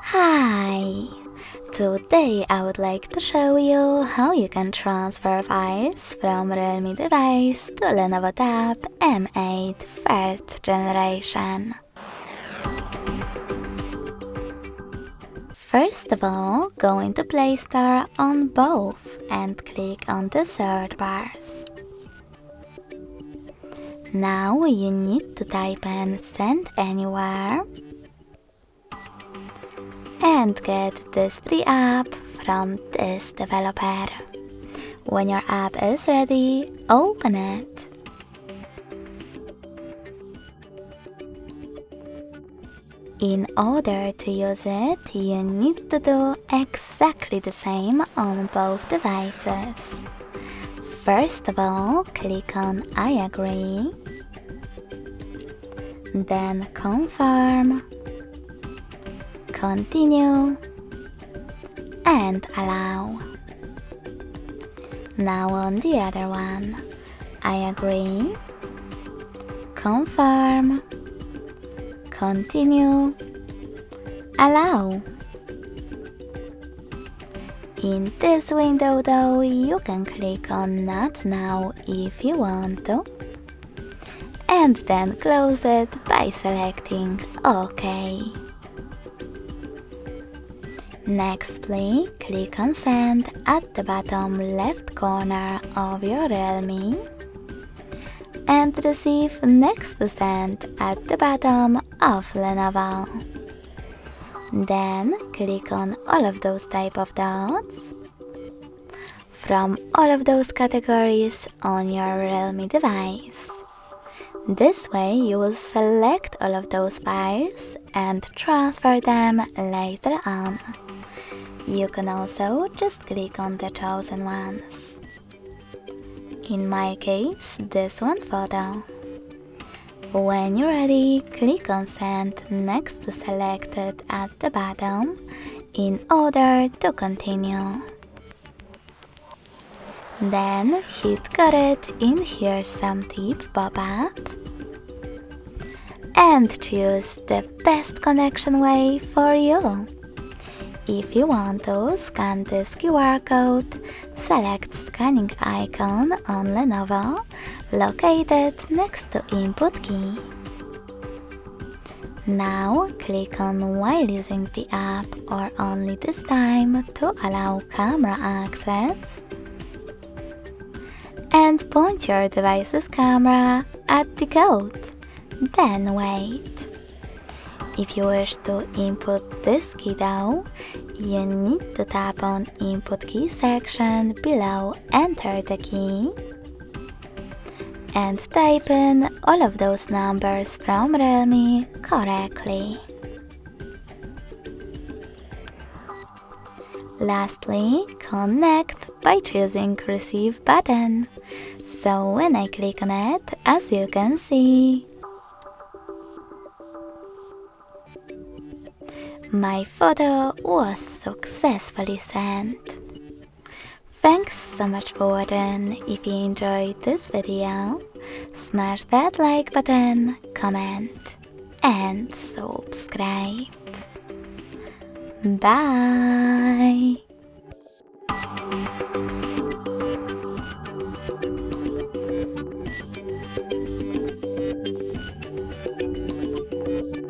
Hi! Today I would like to show you how you can transfer files from Realme device to Lenovo Tab M8 3rd generation. First of all, go into Play Store on both and click on the search bars. Now you need to type in Send Anywhere and get this free app from this developer. When your app is ready, open it. In order to use it, you need to do exactly the same on both devices. First of all, click on I agree, then confirm, continue, and allow. Now on the other one, I agree, confirm, continue, allow. In this window though, you can click on Not Now if you want to, and then close it by selecting OK. Nextly, click on Send at the bottom left corner of your Realme and receive next to Send at the bottom of Lenovo. Then click on all of those type of dots from all of those categories on your Realme device. This way you will select all of those files and transfer them later on. You can also just click on the chosen ones. In my case, this one photo. When you're ready, click on Send next to Selected at the bottom in order to continue. Then hit Got it in Here's Some Tip pop-up and choose the best connection way for you. If you want to scan this QR code, select scanning icon on Lenovo located next to input key. Now click on while using the app or only this time to allow camera access and point your device's camera at the code, then wait. If you wish to input this key though, you need to tap on Input Key section below Enter the key and type in all of those numbers from Realme correctly. Lastly, connect by choosing Receive button. So when I click on it, as you can see, my photo was successfully sent. Thanks so much for watching. If you enjoyed this video, smash that like button, comment, and subscribe. Bye!